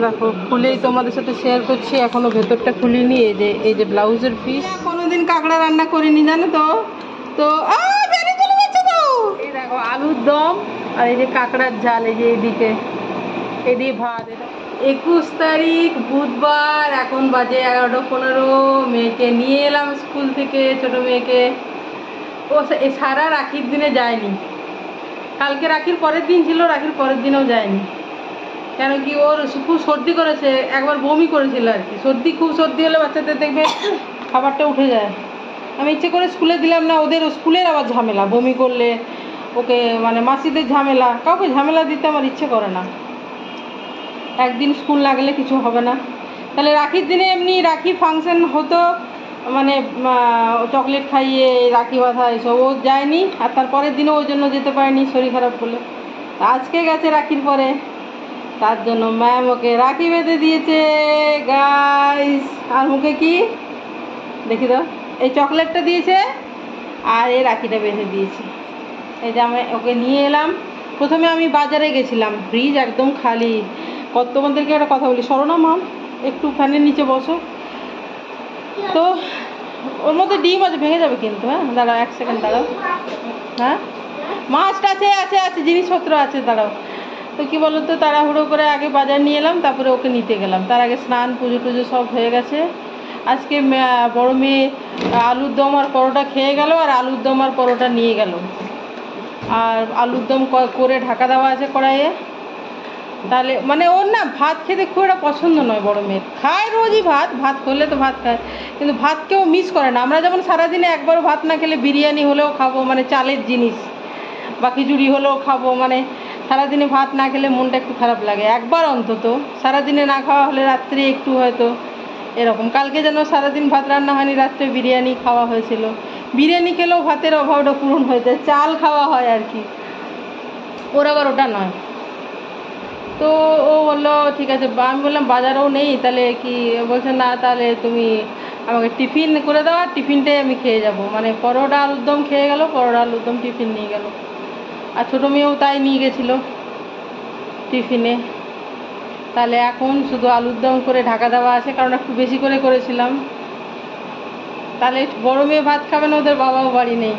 দেখো খুলেই তোমাদের সাথে শেয়ার করছি, এখনো ভেতরটা খুলিনি। এই যে ব্লাউজের পিস। কোনোদিন কাঁকড়া রান্না করিনি জানো তো। তো এই দেখো আলুর দম আর এই যে কাঁকড়ার ঝাল, এই যে এইদিকে এদিকে ভাত। 21 তারিখ বুধবার, এখন বাজে 11:15। মেয়েকে নিয়ে এলাম স্কুল থেকে, ছোট মেয়েকে। ও সারা রাখির দিনে যায়নি, কালকে রাখির পরের দিন ছিল, রাখির পরের দিনেও যায়নি। কেন কি ওর খুব সর্দি করেছে, একবার বমি করেছিল আর কি। খুব সর্দি হলে বাচ্চাদের দেখবে খাবারটা উঠে যায়। আমি ইচ্ছে করে স্কুলে দিলাম না, ওদের স্কুলের আবার ঝামেলা, বমি করলে ওকে মানে মাসিদের ঝামেলা, কাউকে ঝামেলা দিতে আমার ইচ্ছে করে না। একদিন স্কুল না গেলে কিছু হবে না। তাহলে রাখির দিনে এমনি রাখি ফাংশন হতো, মানে চকলেট খাইয়ে রাখি বাঁধা এসব, ও যায়নি। আর তারপরের দিনও ওই জন্য যেতে পারেনি, শরীর খারাপ বলে। আজকে গেছে রাখির পরে, তার জন্য ম্যাম ওকে রাখি বেঁধে দিয়েছে গাইস। আর মুখে কি দেখি দাও, এই চকলেটটা দিয়েছে আর এই রাখিটা বেঁধে দিয়েছে। এই যে আমি ওকে নিয়ে এলাম। প্রথমে আমি বাজারে গেছিলাম, ফ্রিজ একদম খালি। তোমাদেরকে একটা কথা বলি, সরো না মাম, একটু ফ্যানের নিচে বসো। তো ওর মধ্যে ডিম আছে, ভেঙে যাবে কিন্তু। হ্যাঁ দাঁড়াও, 1 সেকেন্ড দাঁড়াও। হ্যাঁ মাছটা আছে আছে আছে, জিনিসপত্র আছে, দাঁড়াও। তো কী বলো তো, তাড়াহুড়ো করে আগে বাজার নিয়ে এলাম, তারপরে ওকে নিতে গেলাম। তার আগে স্নান পুজো টুজো সব হয়ে গেছে। আজকে বড় মেয়ে আলুর দম আর পরোটা খেয়ে গেল, আর আলুর দম আর পরোটা নিয়ে গেল। আর আলুর দম করে ঢাকা দেওয়া আছে কড়াইয়ে। তাহলে মানে ওর না ভাত খেতে খুব একটা পছন্দ নয় বড় মেয়ের। খায় রোজই ভাত, ভাত করলে তো ভাত খায়, কিন্তু ভাতকেও মিস করে না। আমরা যেমন সারাদিনে একবারও ভাত না খেলে বিরিয়ানি হলেও খাবো, মানে চালের জিনিস, বা খিচুড়ি হলেও খাবো, মানে সারাদিনে ভাত না খেলে মনটা একটু খারাপ লাগে। একবার অন্তত সারাদিনে না খাওয়া হলে রাত্রে একটু হয়তো এরকম। কালকে যেন সারাদিন ভাত রান্না হয়নি, রাত্রে বিরিয়ানি খাওয়া হয়েছিল। বিরিয়ানি খেলেও ভাতের অভাবটা পূরণ হয়ে যায়, চাল খাওয়া হয় আর কি। ওর আবার ওটা নয়। তো ও বললো ঠিক আছে। আমি বললাম বাজারেও নেই, তাহলে কি? বলছে না, তাহলে তুমি আমাকে টিফিন করে দাও, আর টিফিনটাই আমি খেয়ে যাব। মানে পরোটা আলুর দম খেয়ে গেল, পরোটা আলুর দম টিফিন নিয়ে গেল। আর ছোটো মেয়েও তাই নিয়ে গেছিলো টিফিনে। তাহলে এখন শুধু আলুর দম করে ঢাকা দেওয়া আছে, কারণ একটু বেশি করে করেছিলাম। তাহলে বড় মেয়ে ভাত খাবে না, ওদের বাবাও বাড়ি নেই।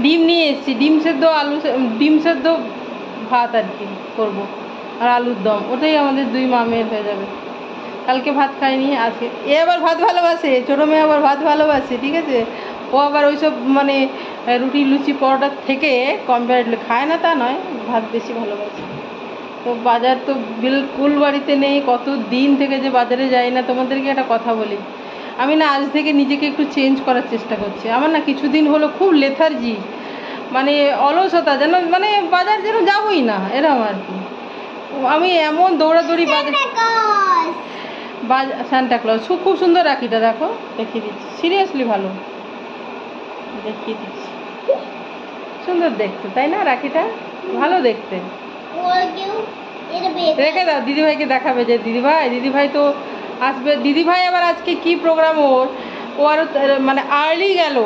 ডিম নিয়ে এসেছি, ডিম সেদ্ধ ডিম সেদ্ধ ভাত আর কি করবো, আর আলুর দম, ওটাই আমাদের 2 মামের হয়ে যাবে। কালকে ভাত খাইনি, আজকে এ আবার ভাত ভালোবাসে, ছোটো মেয়ে আবার ভাত ভালোবাসে, ঠিক আছে। ও আবার ওইসব মানে রুটি লুচি পরোটার থেকে কম্পারেটলি খায় না তা নয়, ভাত বেশি ভালোবাসে। তো বাজার তো বিলকুল বাড়িতে নেই, কত দিন থেকে যে বাজারে যাই না। তোমাদেরকে একটা কথা বলি, আমি না আজ থেকে নিজেকে একটু চেঞ্জ করার চেষ্টা করছি। আমার না কিছুদিন হলো খুব লেথার্জি, মানে অলসতা, যেন মানে বাজার যেন যাবোই না এরকম আর কি। আমি এমন দৌড়াদৌড়ি সান্টা ক্লজ খুব সুন্দর রাখিটা, দেখো দেখিয়ে দিচ্ছি, সিরিয়াসলি ভালো দেখিয়ে দিচ্ছি। সুন্দর দেখতে, তাই না? রাখিটা ভালো দেখতে। রেখে দাও, দিদিভাইকে দেখাবে যে দিদিভাই তো আসবে। দিদিভাই আবার আজকে কি প্রোগ্রাম ওর, ও আরও মানে আর্লি গেল,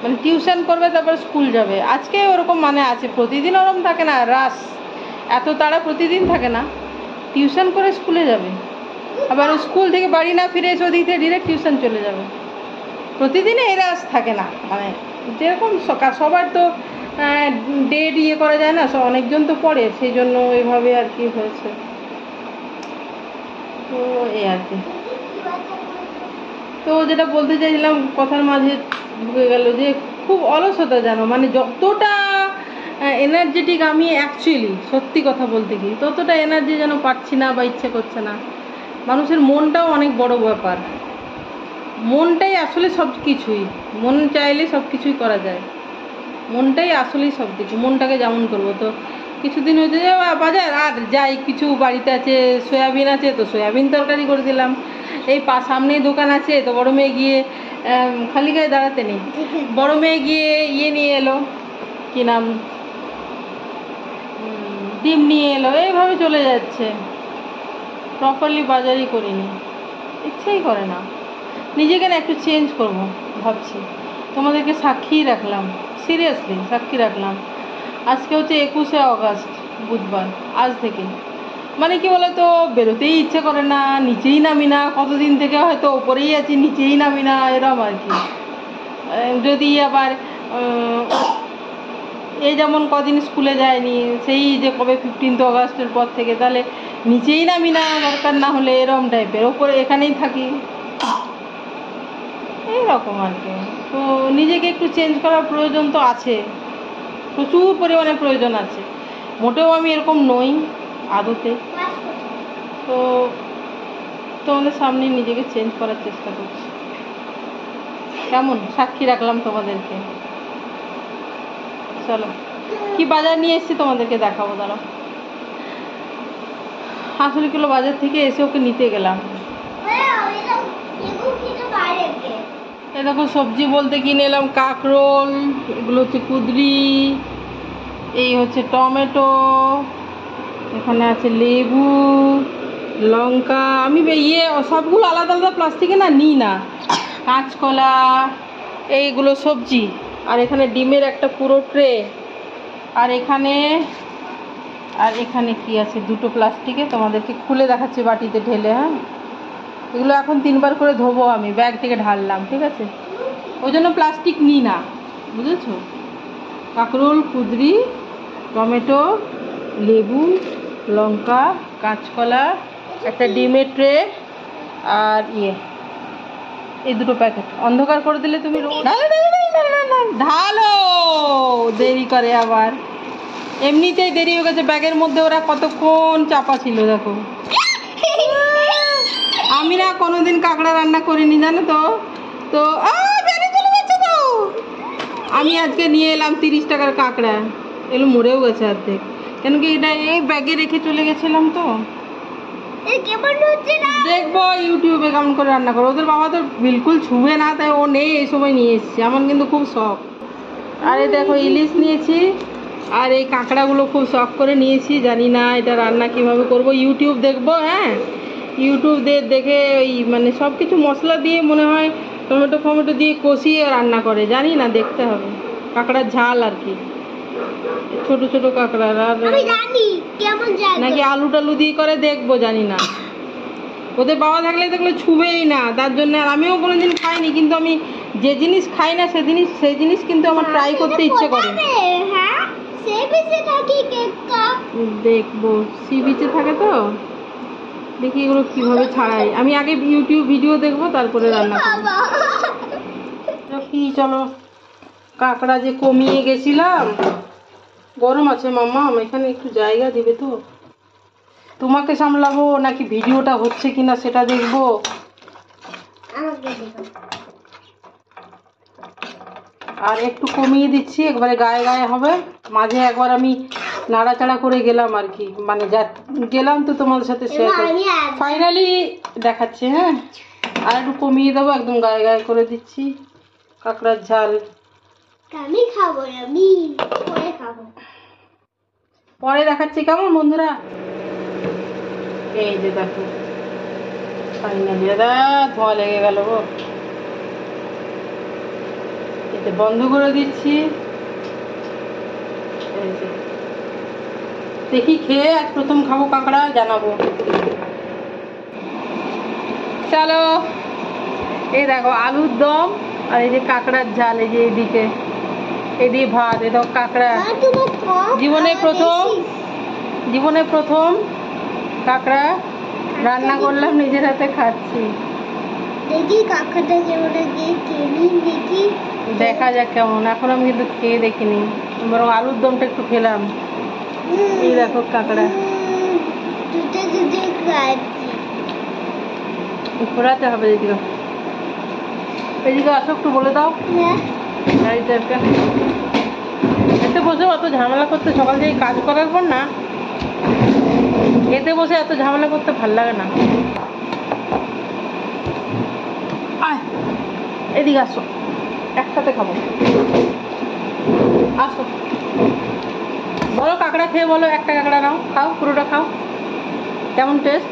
মানে টিউশন করবে তারপর স্কুল যাবে। আজকে ওরকম মানে আছে, প্রতিদিন ওরকম থাকে না রাস, এত তাড়া প্রতিদিন থাকে না। টিউশন করে স্কুলে যাবে, আবার স্কুল থেকে বাড়ি না ফিরে এসে ওদিক থেকে ডিরেক্ট টিউশন চলে যাবে। প্রতিদিনে এই রাস থাকে না, মানে যেরকম সবার তো ডেট ইয়ে করা যায় না, অনেকজন তো পড়ে, সেই জন্য এভাবে আর কি হয়েছে। তো এই আর কি। তো যেটা বলতে চাইছিলাম কথার মাঝে ঢুকে গেল, যে খুব অলসতা জানো, মানে যতটা এনার্জেটিক আমি অ্যাকচুয়ালি সত্যি কথা বলতে কি, ততটা এনার্জি যেন পাচ্ছি না বা ইচ্ছে করছে না। মানুষের মনটাও অনেক বড় ব্যাপার, মনটাই আসলে সব কিছুই। মন চাইলে সব কিছুই করা যায়, মনটাই আসলেই সব কিছু। মনটাকে যেমন করবো। তো কিছুদিন হয়েছে যে বাজার আর যাই, কিছু বাড়িতে আছে সয়াবিন আছে, তো সয়াবিন তরকারি করে দিলাম। এই সামনেই দোকান আছে, তো বড় মেয়ে গিয়ে খালি গায়ে দাঁড়াতে নেই, বড় মেয়ে গিয়ে ইয়ে নিয়ে এলো, কী নাম, ডিম নিয়ে এলো। এইভাবে চলে যাচ্ছে, প্রপারলি বাজারই করিনি, ইচ্ছেই করে না। নিজেকে না একটু চেঞ্জ করব ভাবছি। তোমাদেরকে সাক্ষী রাখলাম, সিরিয়াসলি সাক্ষী রাখলাম। আজকে হচ্ছে 21শে অগাস্ট বুধবার, আজ থেকে মানে কি বলতো, বেরোতেই ইচ্ছে করে না, নিচেই নামি না, কতদিন থেকে হয়তো ওপরেই আছি, নিচেই নামি না, এরম আর কি। যদি আবার এই যেমন কদিন স্কুলে যায়নি, সেই যে কবে 15 আগস্টের পর থেকে, তাহলে নিচেই নামি না দরকার না হলে, এরম টাইপের। ওপরে এখানেই থাকি, এইরকম আর কি। তো নিজেকে একটু চেঞ্জ করার প্রয়োজন তো আছে, প্রচুর পরিমাণে প্রয়োজন আছে। মোটেও আমি এরকম নই আদতে। তো তোমাদের সামনে নিজেকে চেঞ্জ করার চেষ্টা করছি। কেমন সাক্ষী রাখলাম তোমাদেরকে। চলো কি বাজার নিয়ে এসেছি তোমাদেরকে দেখাবো, দাঁড়াও। আসলে কিলো বাজার থেকে এসে ওকে নিতে গেলাম। এই দেখো সবজি বলতে কিনে এলাম কাঁকরোল, এগুলো হচ্ছে কুঁদরি, এই হচ্ছে টমেটো, এখানে আছে লেবু, লঙ্কা। আমি সবগুলো আলাদা আলাদা প্লাস্টিকে না নিই না। কাঁচকলা, এইগুলো সবজি। আর এখানে ডিমের একটা পুরো ট্রে। আর এখানে কি আছে, দুটো প্লাস্টিকে, তোমাদেরকে খুলে দেখাচ্ছি বাটিতে ঢেলে। হ্যাঁ, এগুলো এখন 3বার করে ধোবো আমি, ব্যাগ থেকে ঢাললাম, ঠিক আছে? ওই জন্য প্লাস্টিক নিই না, বুঝেছো? কাঁকরোল, কুঁদরি, টমেটো, লেবু, লঙ্কা, কাঁচকলা, একটা ডিমের ট্রে, আর এই দুটো প্যাকেট। অন্ধকার করে দিলে তুমি ঢালো, দেরি করে আবার। এমনিতেই দেরি হয়ে গেছে, ব্যাগের মধ্যে ওরা কতক্ষণ চাপা ছিল দেখো। আমি না কোনোদিন কাঁকড়া রান্না করিনি, জানো তো। তো আমি আজকে নিয়ে এলাম 30 টাকার কাঁকড়া। এগুলো মরেও গেছে অর্ধেক, কেন কি এটা এই ব্যাগে রেখে চলে গেছিলাম। তো দেখবো ইউটিউবে কেমন করে রান্না করো। ওদের বাবা তো বিলকুল ছুবে না, তাই ও নেই, এই সময় নিয়ে এসেছি। আমার কিন্তু খুব শখ। আরে দেখো ইলিশ নিয়েছি, আর এই কাঁকড়াগুলো খুব শখ করে নিয়েছি। জানি না এটা রান্না কিভাবে করব, ইউটিউব দেখবো। হ্যাঁ, ইউটিউব দেখে ওই মানে সব কিছু মশলা দিয়ে মনে হয় টমেটো দিয়ে কষিয়ে রান্না করে, জানি না, দেখতে হবে। কাঁকড়ার ঝাল আর কি, ছোট ছোট কাঁকড়ার। আর নাকি আলু টালু দিয়ে করে দেখবো, জানি না। ওদের বাবা থাকলে দেখলে ছুবেই না, তার জন্য। আর আমিও কোনোদিন খাইনি, কিন্তু আমি যে জিনিস খাই না সেই জিনিস কিন্তু আমার ট্রাই করতে ইচ্ছে করে। দেখবো, সি বিচে থাকে তো, দেখি এগুলো কিভাবে ছাড়াই। আমি আগে ইউটিউব ভিডিও দেখবো, তারপরে রান্না করবো। কি চলো, কাঁকড়া যে কমিয়ে গেছিলাম। গরম আছে মাম্মা, এখানে একটু জায়গা দিবে তো? তোমাকে সামলাবো নাকি ভিডিওটা হচ্ছে কিনা সেটা দেখবো। আর একটু কমিয়ে দিচ্ছি, একবারে গায়ে গায়ে হবে। মাঝে একবার আমি নাড়াচাড়া করে গেলাম আর কি, মানে গেলাম তো তোমাদের সাথে শেয়ার করি। ফাইনালি দেখাচ্ছি। হ্যাঁ, আর একটু কমিয়ে দেবো, একদম গায়ে গায়ে করে দিচ্ছি। কাঁকড়ার ঝাল আমি খাবো, আমি পরে খাবো, পরে দেখাচ্ছি কেমন বন্ধুরা। এই যে দেখো ফাইনালি, দাদা ধোঁয়া লেগে গেল গো। এতে বন্ধ করে দিচ্ছি। দেখি খেয়ে আজ প্রথম খাবো কাঁকড়া, জানাবো। চলো, এই দেখো আলুর দম, আর এই যে কাঁকড়ার ঝাল, এই যে এদিকে ভাত। এই দেখো কাঁকড়া, জীবনে প্রথম কাঁকড়া রান্না করলাম, নিজের হাতে খাচ্ছি। দেখি কাঁকড়াটা কেমন, দেখি দেখা যাক কেমন। এখন আমি কিন্তু খেয়ে দেখিনি, বরং আলুর দমটা একটু খেলাম। এই দেখো কাঁকড়া, ঘোরাতে হবে। এদিকে আসো, একটু বলে দাও। এতে বসে অত ঝামেলা করতে, সকাল থেকে কাজ করার পর না, এতে বসে এত ঝামেলা করতে ভাল লাগে না। এদিকে আসো, একসাথে খাবো। আসো, বলো কাঁকড়া খেয়ে বলো, একটা কাঁকড়া নাও, খাও, পুরোটা খাও। কেমন টেস্ট?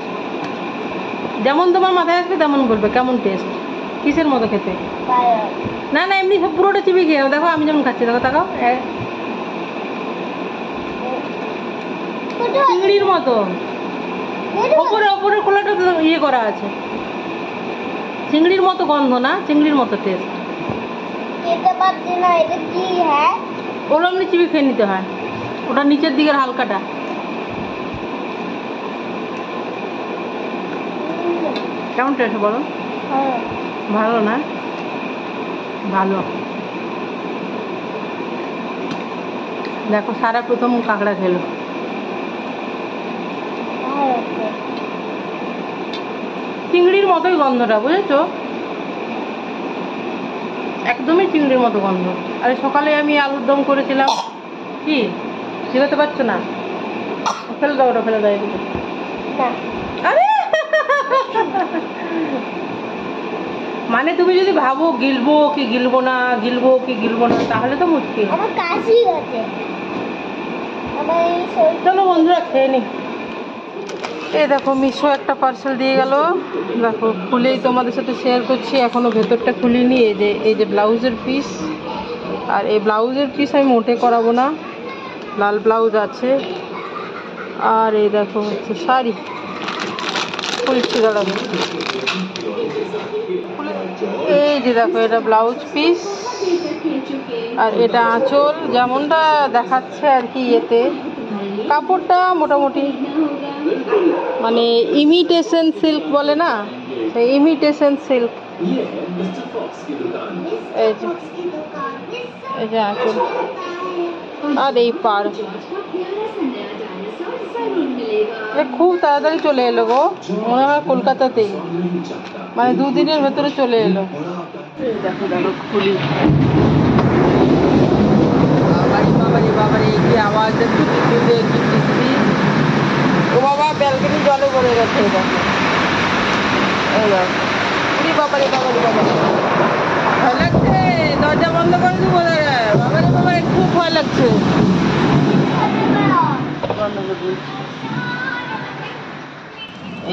যেমন তোমার মাথায় আসবে তেমন বলবে কেমন টেস্ট, কিসের মতো খেতে। না না, এমনি সব পুরোটা চিবি খেয়ে দেখো, আমি যেমন খাচ্ছি দেখো, তাকাও, চিংড়ির মতো। ওপরে ওপরের খোলাটা তো ইয়ে করা আছে, চিংড়ির মতো গন্ধ না, চিংড়ির মতো টেস্ট। খেতে পারছি না, এটা কি? হ্যাঁ, ওরম চিবি খেয়ে নিতে হয়, ওটা নিচের দিকের হালকাটা। কেমন টেস্ট বলো? ভালো না? ভালো। দেখো সারা প্রথম কাঁকড়া খেলো। চিংড়ির মতোই গন্ধটা, বুঝেছো? একদমই চিংড়ির মতো গন্ধ। আরে সকালে আমি আলুর দম করেছিলাম, কি চিবাতে পারছো না? ফেলে দাও, ওটা ফেলে দাও এদিকে। আরে মানে তুমি যদি ভাবো গিলবো কি গিলবো না, গিলবো কি গিলবো না, তাহলে তো মুশকিল। আমার কাশি হচ্ছে। চলো বন্ধুরা খেয়ে নি। এই দেখো মিশো একটা পার্সেল দিয়ে গেল, দেখো খুলেই তোমাদের সাথে শেয়ার করছি, এখনো ভেতরটা খুলিনি। এই যে ব্লাউজের পিস, আর এই ব্লাউজের পিস আমি মোটে করাবো না, লাল ব্লাউজ আছে। আর এই দেখো হচ্ছে শাড়ি, খুলছি দাঁড়াবো। এই যে দেখো এটা ব্লাউজ পিস, আর এটা আঁচল, যেমনটা দেখাচ্ছে আর কি ইয়েতে। কাপড়টা মোটামুটি মানে ইমিটেশন সিল্ক বলে না, সেই ইমিটেশন সিল্ক। এই যে আঁচল, আর এই পার। খুব তাড়াতাড়ি চলে এলো গো, মনে হয় কলকাতাতেই, মানে 2 দিনের ভেতরে চলে এলো। দেখো দেখো খুলি, বাবারি বাবারি বাবারি কি আওয়াজ, একটু কি বৃষ্টি। ও বাবা ব্যালকনি জলে ভরে গেছে, দেখো বাবারি বাবারি বাবারি। ভয় লাগছে, দরজা বন্ধ করে দেবো। বাবারি বাবারি খুব ভয় লাগছে।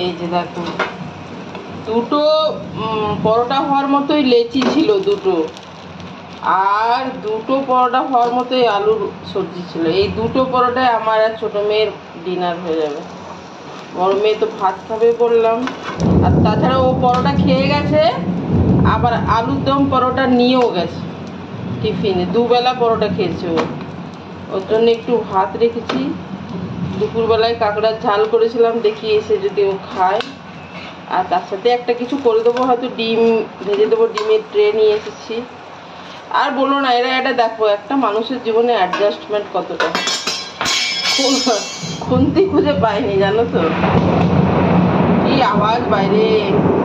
এই যে দেখো দুটো পরোটা হওয়ার মতোই লেচি ছিল দুটো, আর দুটো পরোটা হওয়ার মতোই আলুর সবজি ছিল। এই দুটো পরোটায় আমার আর ছোট মেয়ের ডিনার হয়ে যাবে। বড় মেয়ে তো ভাত খাবে বললাম, আর তাছাড়া ও পরোটা খেয়ে গেছে, আবার আলুর দম পরোটা নিয়েও গেছে টিফিনে। 2 বেলা পরোটা খেয়েছে ও, ওর জন্য একটু ভাত রেখেছি। দুপুরবেলায় কাঁকড়ার ঝাল করেছিলাম, দেখি এসে যদি ও খায়। আর তার সাথে একটা কিছু করে দেবো, হয়তো ডিম ভেজে দেবো, ডিমের ট্রে নিয়ে এসেছি। আর বলো না, এটা দেখো একটা মানুষের জীবনে অ্যাডজাস্টমেন্ট কতটা, খুনতি খুঁজে পাইনি জানো তো। কি আওয়াজ বাইরে।